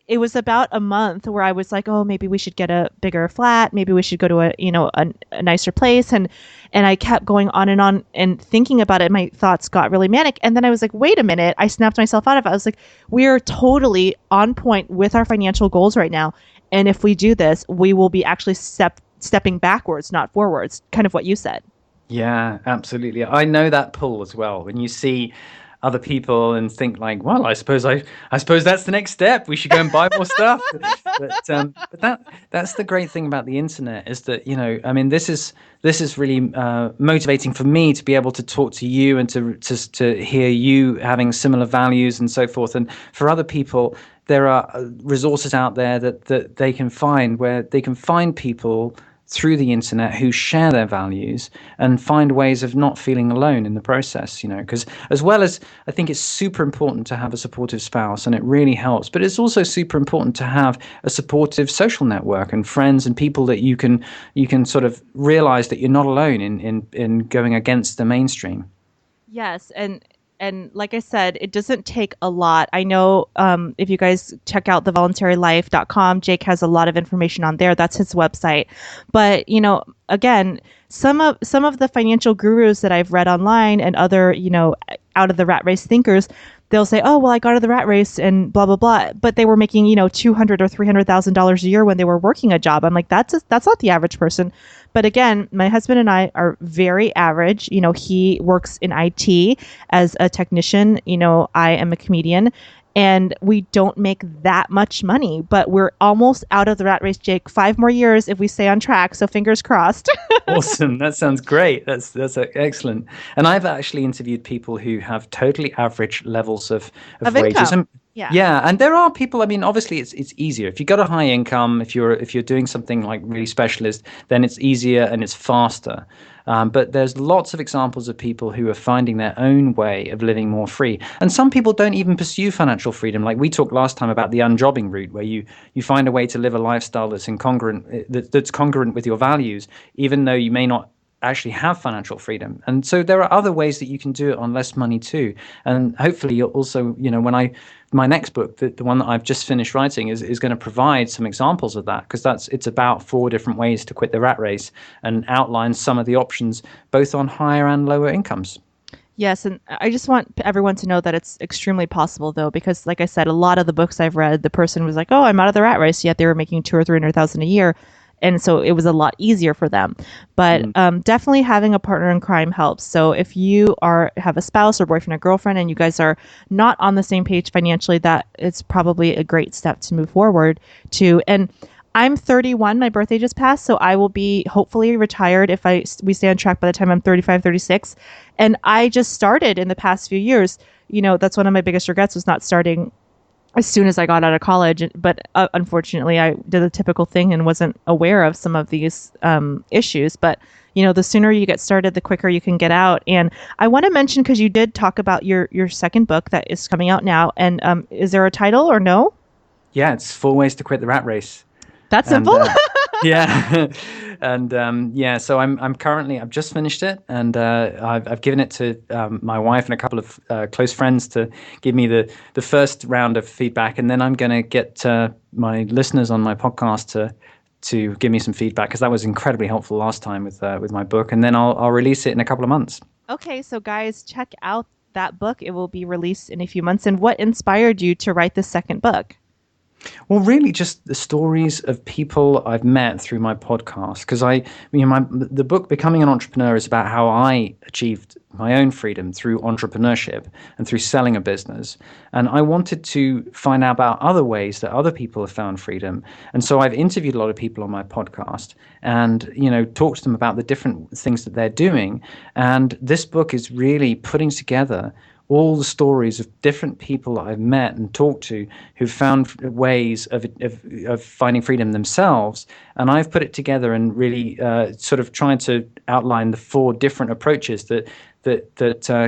it was about a month where I was like, oh, maybe we should get a bigger flat. Maybe we should go to a nicer place. And I kept going on and thinking about it. My thoughts got really manic. And then I was like, wait a minute. I snapped myself out of it. I was like, we're totally on point with our financial goals right now. And if we do this, we will be actually stepping backwards, not forwards. Kind of what you said. Yeah, absolutely. I know that pull as well. When you see other people and think like, well, I suppose that's the next step. We should go and buy more stuff. But that's the great thing about the internet, is that, this is really motivating for me to be able to talk to you and to hear you having similar values and so forth. And for other people, there are resources out there that they can find, where they can find people through the internet who share their values and find ways of not feeling alone in the process, because as well as I think it's super important to have a supportive spouse and it really helps, but it's also super important to have a supportive social network and friends and people that you can sort of realize that you're not alone in going against the mainstream. Yes, and like I said, it doesn't take a lot. I know if you guys check out thevoluntarylife.com, Jake has a lot of information on there. That's his website. But, again, some of the financial gurus that I've read online and other, out of the rat race thinkers, they'll say, "Oh, well, I got out of the rat race and blah blah blah," but they were making $200,000 or $300,000 a year when they were working a job. I'm like, that's not the average person. But again, my husband and I are very average. He works in IT as a technician. I am a comedian. And we don't make that much money, but we're almost out of the rat race, Jake. 5 more years if we stay on track. So fingers crossed. Awesome. That sounds great. That's excellent. And I've actually interviewed people who have totally average levels of wages. Income. Yeah, and there are people. I mean, obviously, it's easier if you got a high income. If you're doing something like really specialist, then it's easier and it's faster. But there's lots of examples of people who are finding their own way of living more free. And some people don't even pursue financial freedom. Like we talked last time about the unjobbing route, where you find a way to live a lifestyle that's congruent with your values, even though you may not actually have financial freedom. And so there are other ways that you can do it on less money too. And hopefully you'll also, when my next book, the one that I've just finished writing, is going to provide some examples of that, because it's about 4 different ways to quit the rat race and outline some of the options both on higher and lower incomes. Yes, and I just want everyone to know that it's extremely possible, though, because, like I said, a lot of the books I've read, the person was like, "Oh, I'm out of the rat race," yet they were making 200,000 or 300,000 a year, and so it was a lot easier for them. But definitely having a partner in crime helps. So if you have a spouse or boyfriend or girlfriend and you guys are not on the same page financially, that is probably a great step to move forward to. And I'm 31. My birthday just passed, so I will be hopefully retired if we stay on track by the time I'm 35, 36. And I just started in the past few years. That's one of my biggest regrets, was not starting as soon as I got out of college. But unfortunately, I did the typical thing and wasn't aware of some of these issues. But, the sooner you get started, the quicker you can get out. And I want to mention, because you did talk about your second book that is coming out now. And is there a title or no? Yeah, it's 4 Ways to Quit the Rat Race. That's simple. Yeah. And so I've just finished it, and I've given it to my wife and a couple of close friends to give me the first round of feedback, and then I'm going to get my listeners on my podcast to give me some feedback, because that was incredibly helpful last time with my book, and then I'll release it in a couple of months. Okay, so guys, check out that book. It will be released in a few months. And what inspired you to write the second book? Well, really, just the stories of people I've met through my podcast. Because the book Becoming an Entrepreneur is about how I achieved my own freedom through entrepreneurship and through selling a business. And I wanted to find out about other ways that other people have found freedom. And so I've interviewed a lot of people on my podcast and, talked to them about the different things that they're doing. And this book is really putting together all the stories of different people that I've met and talked to who've found ways of finding freedom themselves. And I've put it together and really sort of trying to outline the 4 different approaches that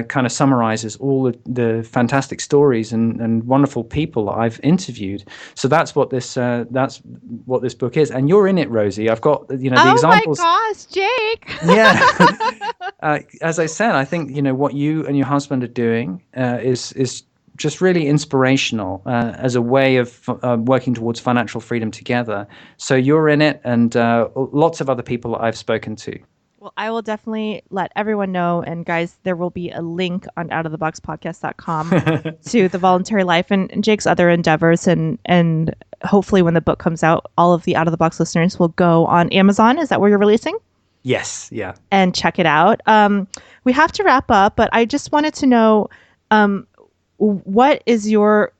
kind of summarizes all the fantastic stories and wonderful people that I've interviewed. So that's what this book is. And you're in it, Rosie. I've got the examples. Oh my gosh, Jake! Yeah. As I said, I think what you and your husband are doing is just really inspirational as a way of working towards financial freedom together. So you're in it, and lots of other people that I've spoken to. Well, I will definitely let everyone know. And guys, there will be a link on outoftheboxpodcast.com to The Voluntary Life and Jake's other endeavors. And hopefully when the book comes out, all of the Out of the Box listeners will go on Amazon. Is that where you're releasing? Yes. Yeah. And check it out. We have to wrap up, but I just wanted to know, what is your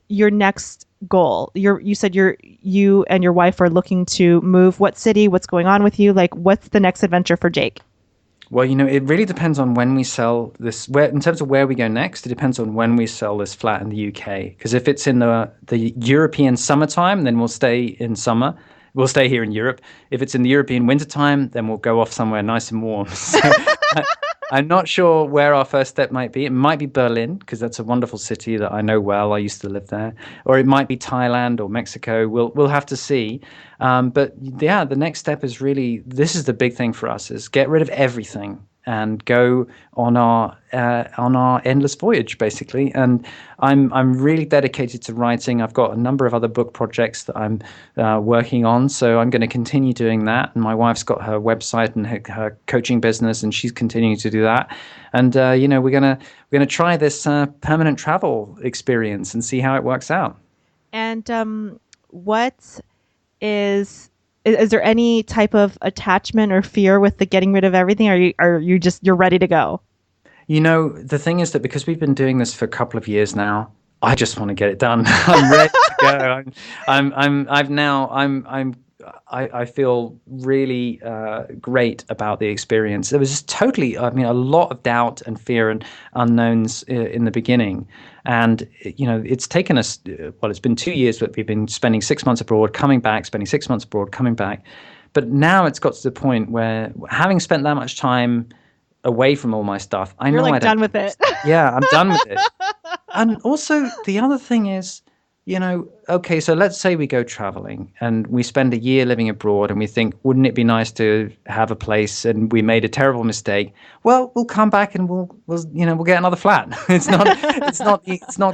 next goal? You said you and your wife are looking to move. What city? What's going on with you? Like, what's the next adventure for Jake? Well, it really depends on when we sell this. In terms of where we go next, it depends on when we sell this flat in the UK. Because if it's in the European summertime, then we'll stay in summer. we'll stay here in Europe. If it's in the European wintertime, then we'll go off somewhere nice and warm. So I'm not sure where our first step might be. It might be Berlin, because that's a wonderful city that I know well. I used to live there. Or it might be Thailand or Mexico. We'll have to see. But yeah, the next step is really, this is the big thing for us, is get rid of everything and go on our endless voyage, basically. And I'm really dedicated to writing. I've got a number of other book projects that I'm working on, so I'm going to continue doing that. And my wife's got her website and her coaching business, and she's continuing to do that. And we're gonna try this permanent travel experience and see how it works out. And what is there any type of attachment or fear with the getting rid of everything? You're ready to go? The thing is that because we've been doing this for a couple of years now, I just want to get it done. I'm ready to go. I feel really great about the experience. There was just totally, a lot of doubt and fear and unknowns in the beginning. And, it's taken us, it's been 2 years, but we've been spending 6 months abroad, coming back, spending 6 months abroad, coming back. But now it's got to the point where, having spent that much time away from all my stuff, You're like done with it. Yeah, I'm done with it. And also, the other thing is, okay, so let's say we go traveling and we spend a year living abroad and we think, wouldn't it be nice to have a place, and we made a terrible mistake. Well, we'll come back and we'll get another flat. It's not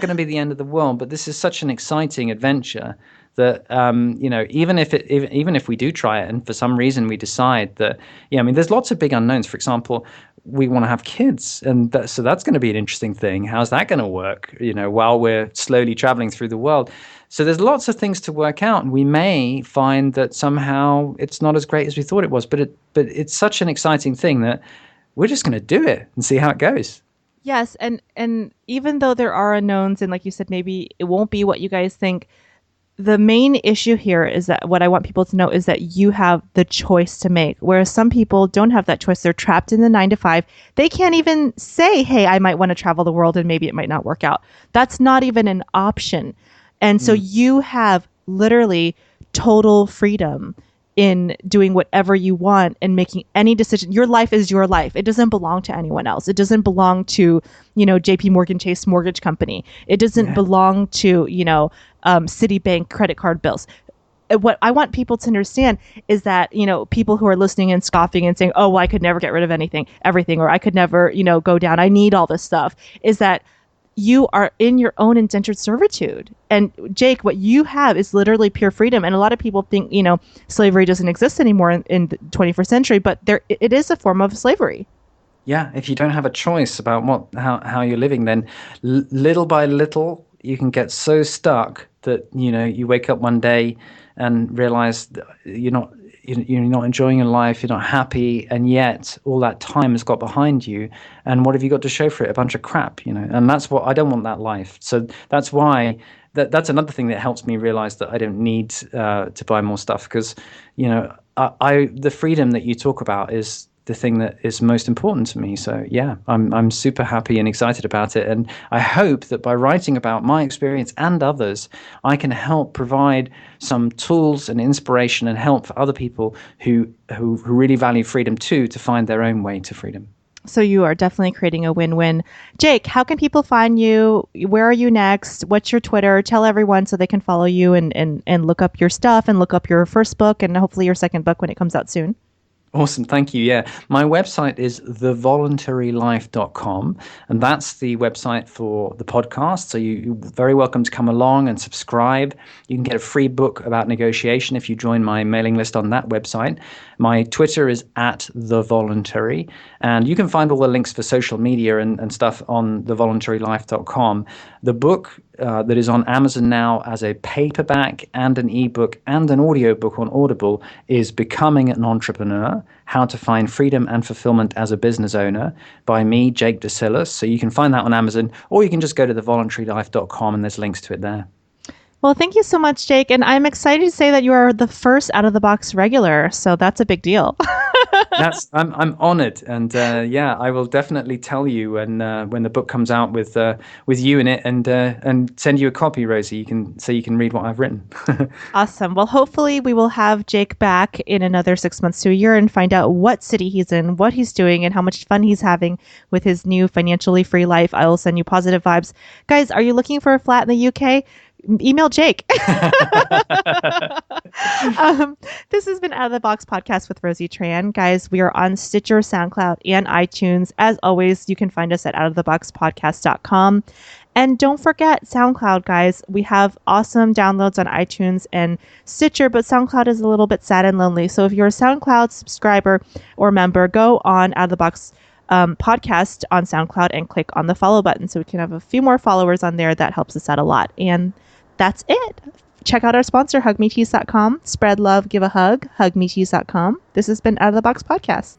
going to be the end of the world, but this is such an exciting adventure that, even if we do try it and for some reason we decide that, there's lots of big unknowns. For example, we want to have kids, and so that's going to be an interesting thing. How's that going to work, while we're slowly traveling through the world? So there's lots of things to work out, and we may find that somehow it's not as great as we thought it was, but it's such an exciting thing that we're just going to do it and see how it goes. Yes, and even though there are unknowns, and like you said, maybe it won't be what you guys think, the main issue here is that what I want people to know is that you have the choice to make, whereas some people don't have that choice. They're trapped in the 9 to 5. They can't even say, hey, I might want to travel the world and maybe it might not work out. That's not even an option. And so you have literally total freedom in doing whatever you want and making any decision. Your life is your life. It doesn't belong to anyone else. It doesn't belong to, JP Morgan Chase Mortgage Company. It doesn't belong to, Citibank credit card bills. What I want people to understand is that, people who are listening and scoffing and saying, oh, well, I could never get rid of everything, or I could never, go down. I need all this stuff, is that you are in your own indentured servitude. And Jake, what you have is literally pure freedom. And a lot of people think, slavery doesn't exist anymore in the 21st century, but it is a form of slavery. Yeah, if you don't have a choice about how you're living, then little by little, you can get so stuck that, you wake up one day and realize that you're not enjoying your life, you're not happy, and yet all that time has got behind you, and what have you got to show for it? A bunch of crap, and that's what I don't want. That life. So that's why that's another thing that helps me realize that I don't need to buy more stuff, because the freedom that you talk about is the thing that is most important to me. So yeah, I'm super happy and excited about it, and I hope that by writing about my experience and others, I can help provide some tools and inspiration and help for other people who really value freedom too, to find their own way to freedom. So you are definitely creating a win-win. Jake, how can people find you? Where are you next? What's your Twitter? Tell everyone so they can follow you and look up your stuff and look up your first book and hopefully your second book when it comes out soon. Awesome. Thank you. Yeah. My website is thevoluntarylife.com, and that's the website for the podcast. So you're very welcome to come along and subscribe. You can get a free book about negotiation if you join my mailing list on that website. My Twitter is @thevoluntary, and you can find all the links for social media and stuff on thevoluntarylife.com. The book that is on Amazon now as a paperback and an ebook and an audiobook on Audible is Becoming an Entrepreneur: How to Find Freedom and Fulfillment as a Business Owner, by me, Jake Desyllas. So you can find that on Amazon, or you can just go to thevoluntarylife.com and there's links to it there. Well, thank you so much, Jake. And I'm excited to say that you are the first out-of-the-box regular. So that's a big deal. I'm honored, and yeah, I will definitely tell you when the book comes out with you in it, and send you a copy, Rosie. You can read what I've written. Awesome. Well, hopefully we will have Jake back in another 6 months to a year and find out what city he's in, what he's doing, and how much fun he's having with his new financially free life. I will send you positive vibes. Guys, are you looking for a flat in the UK? Email Jake. This has been Out of the Box Podcast with Rosie Tran. Guys, we are on Stitcher, SoundCloud, and iTunes. As always, you can find us at outoftheboxpodcast.com. And don't forget SoundCloud, guys. We have awesome downloads on iTunes and Stitcher, but SoundCloud is a little bit sad and lonely. So if you're a SoundCloud subscriber or member, go on Out of the Box podcast on SoundCloud and click on the follow button so we can have a few more followers on there. That helps us out a lot. And that's it. Check out our sponsor, hugmetees.com. Spread love, give a hug, hugmetees.com. This has been Out of the Box Podcast.